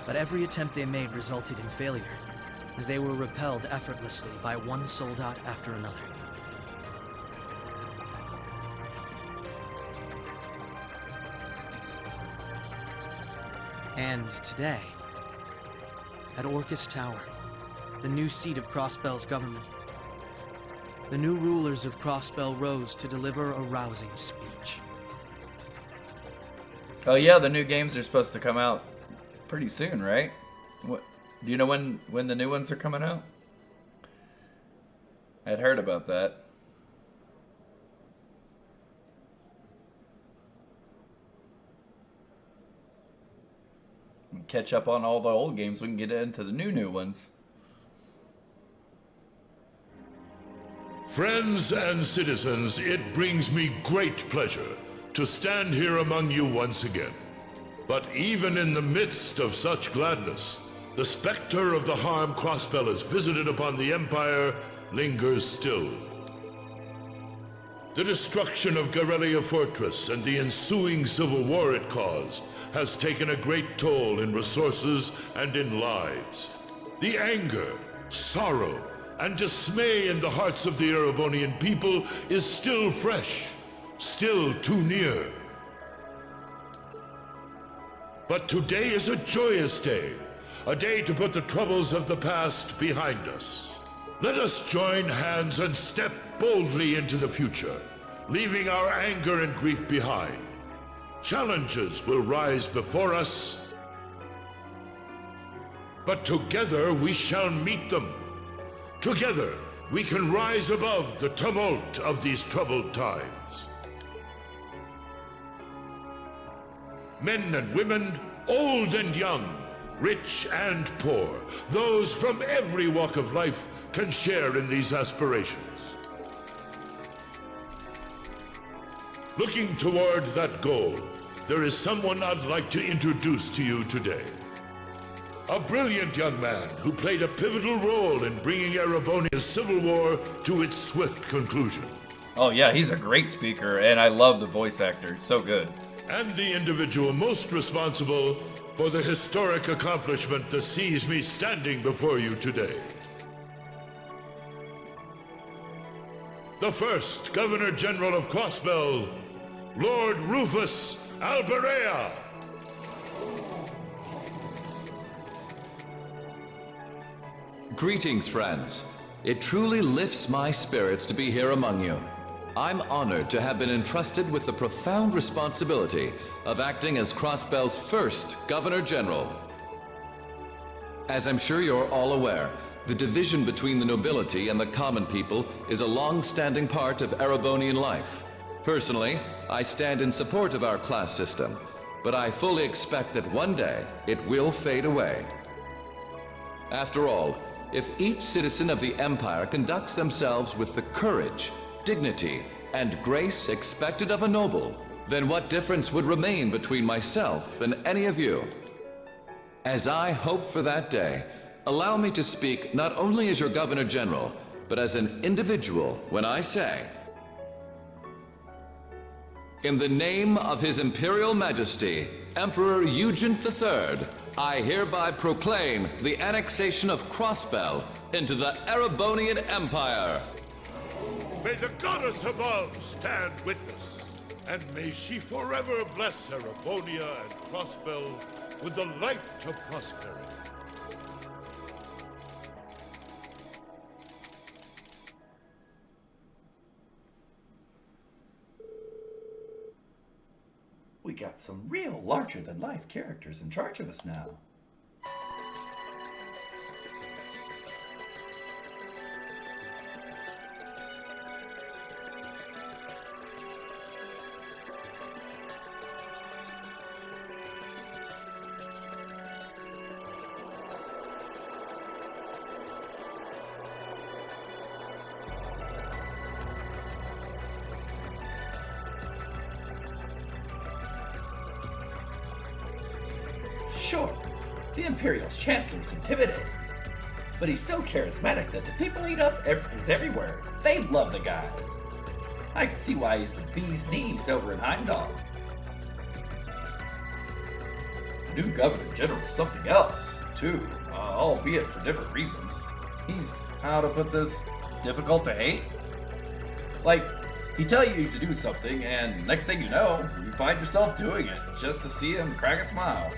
But every attempt they made resulted in failure, as they were repelled effortlessly by one soldat after another. And today, at Orcus Tower, the new seat of Crossbell's government, the new rulers of Crossbell rose to deliver a rousing speech. Oh yeah, the new games are supposed to come out pretty soon, right? What? Do you know when the new ones are coming out? I'd heard about that. Catch up on all the old games. We can get into the new ones. Friends and citizens, it brings me great pleasure to stand here among you once again. But even in the midst of such gladness, the specter of the harm Crossbell has visited upon the Empire lingers still. The destruction of Garrelia Fortress and the ensuing civil war it caused has taken a great toll in resources and in lives. The anger, sorrow, and dismay in the hearts of the Erebonian people is still fresh, still too near. But today is a joyous day, a day to put the troubles of the past behind us. Let us join hands and step boldly into the future, leaving our anger and grief behind. Challenges will rise before us, but together we shall meet them. Together we can rise above the tumult of these troubled times. Men and women, old and young, Rich and poor, those from every walk of life can share in these aspirations. Looking toward that goal, there is someone I'd like to introduce to you today. A brilliant young man who played a pivotal role in bringing Erebonia's civil war to its swift conclusion. Oh yeah, he's a great speaker, and I love the voice actor. He's so good. And the individual most responsible for the historic accomplishment that sees me standing before you today. The first Governor General of Crossbell, Lord Rufus Alberea. Greetings, friends. It truly lifts my spirits to be here among you. I'm honored to have been entrusted with the profound responsibility of acting as Crossbell's first Governor General. As I'm sure you're all aware, the division between the nobility and the common people is a long-standing part of Erebonian life. Personally, I stand in support of our class system, but I fully expect that one day it will fade away. After all, if each citizen of the Empire conducts themselves with the courage, dignity, and grace expected of a noble, then what difference would remain between myself and any of you? As I hope for that day, allow me to speak not only as your Governor General, but as an individual when I say, in the name of His Imperial Majesty, Emperor Eugent III, I hereby proclaim the annexation of Crossbell into the Erebonian Empire. May the goddess above stand witness, and may she forever bless Erebonia and Crossbell with the light of prosperity. We got some real larger-than-life characters in charge of us now. Sure, the Imperial's Chancellor's intimidating, but he's so charismatic that the people eat up is everywhere. They love the guy. I can see why he's the bee's knees over in Heimdall. The new Governor General's something else, too, albeit for different reasons. He's, how to put this, difficult to hate. Like, he tell you to do something, and next thing you know, you find yourself doing it just to see him crack a smile.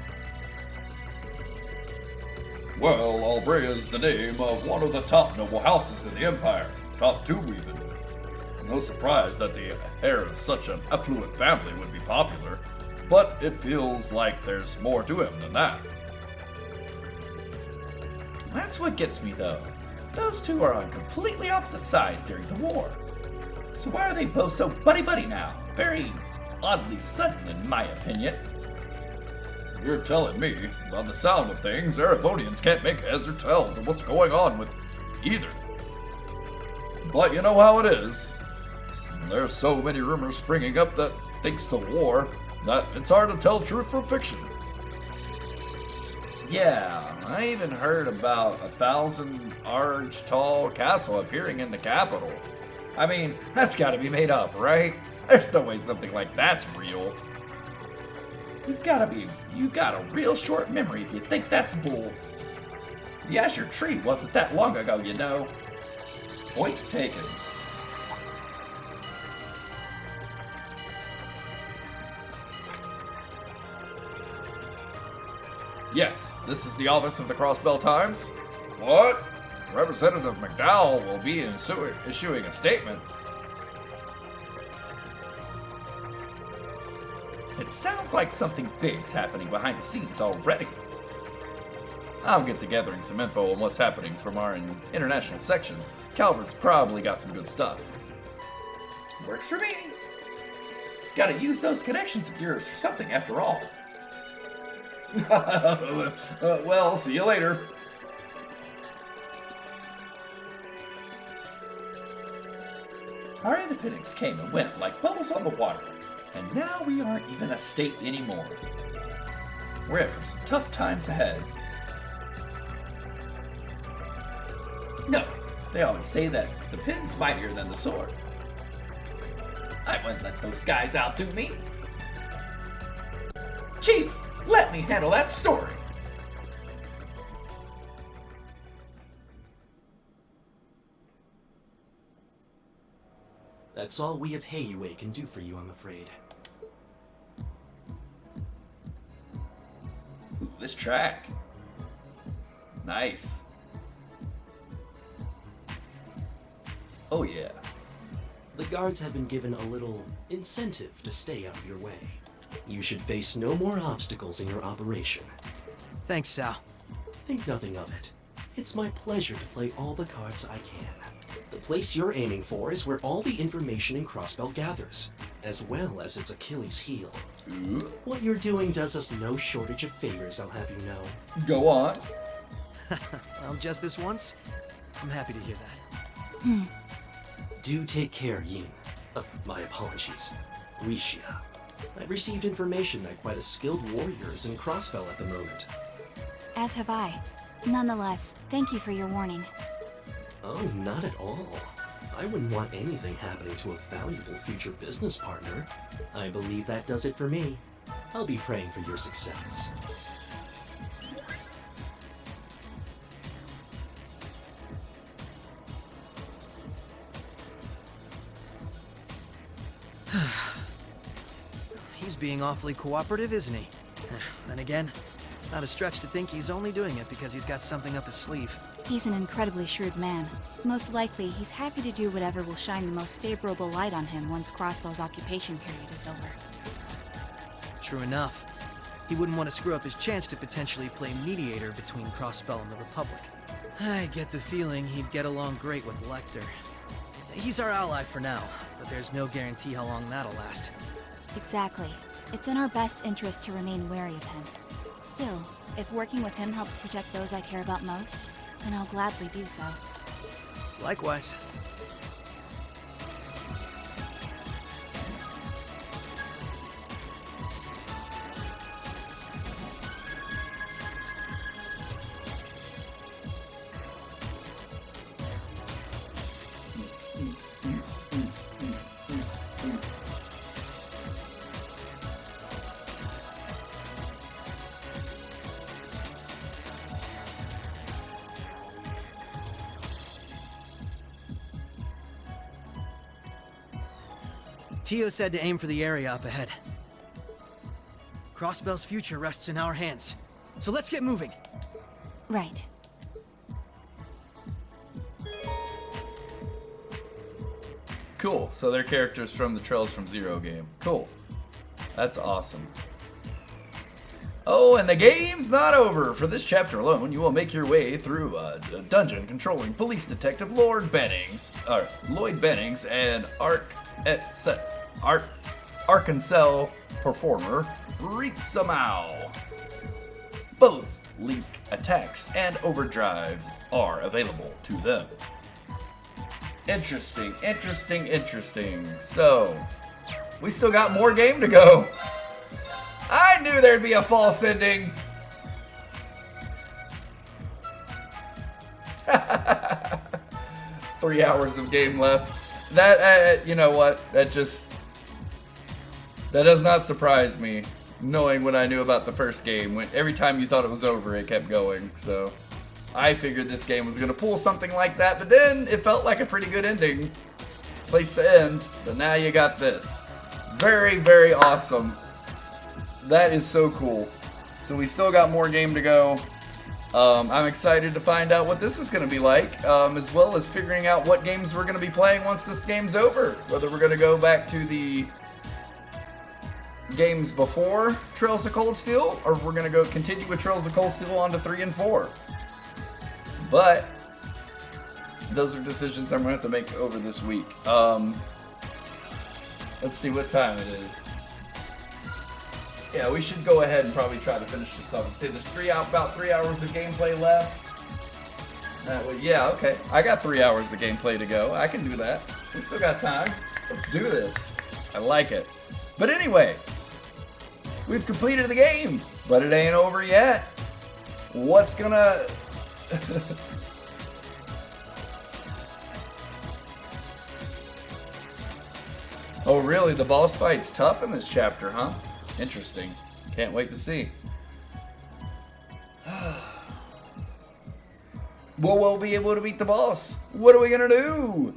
Well, Albrea is the name of one of the top noble houses in the Empire. Top two, even. No surprise that the heir of such an affluent family would be popular, but it feels like there's more to him than that. That's what gets me, though. Those two are on completely opposite sides during the war. So why are they both so buddy-buddy now? Very oddly sudden, in my opinion. You're telling me, by the sound of things, Erebonians can't make heads or tails of what's going on with either. But you know how it is. There's so many rumors springing up that, thanks to war, that it's hard to tell truth from fiction. Yeah, I even heard about 1,000-arch tall castle appearing in the capital. I mean, that's gotta be made up, right? There's no way something like that's real. You got a real short memory if you think that's bull. The Azure Tree wasn't that long ago, you know. Point taken. Yes, this is the office of the Crossbell Times. What? Representative McDowell will be issuing a statement. It sounds like something big's happening behind the scenes already. I'll get to gathering some info on what's happening from our international section. Calvert's probably got some good stuff. Works for me. Gotta use those connections of yours for something after all. Well, see you later. Our independence came and went like bubbles on the water, and now we aren't even a state anymore. We're in for some tough times ahead. No, they always say that the pen's mightier than the sword. I wouldn't let those guys outdo me. Chief, let me handle that story. That's all we of Heiyue can do for you, I'm afraid. Ooh, this track. Nice. Oh yeah. The guards have been given a little incentive to stay out of your way. You should face no more obstacles in your operation. Thanks, Sal. Think nothing of it. It's my pleasure to play all the cards I can. The place you're aiming for is where all the information in Crossbell gathers, as well as its Achilles heel. What you're doing does us no shortage of favors, I'll have you know. Go on. Well, just this once? I'm happy to hear that. Do take care, Yin. My apologies. Rixia. I've received information that quite a skilled warrior is in Crossbell at the moment. As have I. Nonetheless, thank you for your warning. Oh, not at all. I wouldn't want anything happening to a valuable future business partner. I believe that does it for me. I'll be praying for your success. He's being awfully cooperative, isn't he? Then again, it's not a stretch to think he's only doing it because he's got something up his sleeve. He's an incredibly shrewd man. Most likely, he's happy to do whatever will shine the most favorable light on him once Crossbell's occupation period is over. True enough. He wouldn't want to screw up his chance to potentially play mediator between Crossbell and the Republic. I get the feeling he'd get along great with Lecter. He's our ally for now, but there's no guarantee how long that'll last. Exactly. It's in our best interest to remain wary of him. Still, if working with him helps protect those I care about most, then I'll gladly do so. Likewise. Tio said to aim for the area up ahead. Crossbell's future rests in our hands, so let's get moving. Right. Cool. So they're characters from the Trails from Zero game. Cool. That's awesome. Oh, and the game's not over. For this chapter alone, you will make your way through a dungeon controlling police detective Lloyd Bennings and Arkansas performer Ritsa Mao. Both Link attacks and overdrives are available to them. Interesting. So, we still got more game to go. I knew there'd be a false ending. 3 hours of game left. That, you know what? That does not surprise me, knowing what I knew about the first game. When every time you thought it was over, it kept going. So, I figured this game was going to pull something like that, but then it felt like a pretty good ending. Place to end, but now you got this. Very, very awesome. That is so cool. So we still got more game to go. I'm excited to find out what this is going to be like, as well as figuring out what games we're going to be playing once this game's over. Whether we're going to go back to the games before Trails of Cold Steel, or we're going to go continue with Trails of Cold Steel on to 3 and 4. But those are decisions I'm going to have to make over this week. Let's see what time it is. Yeah, we should go ahead and probably try to finish this up. See, there's about 3 hours of gameplay left. Yeah, okay. I got 3 hours of gameplay to go. I can do that. We still got time. Let's do this. I like it. But anyways, we've completed the game, but it ain't over yet. What's gonna... Oh, really? The boss fight's tough in this chapter, huh? Interesting. Can't wait to see. Will we be able to beat the boss? What are we gonna do?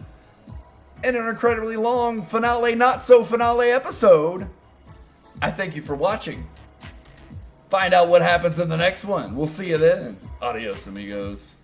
In an incredibly long finale, not so finale episode. I thank you for watching. Find out what happens in the next one. We'll see you then. Adios, amigos.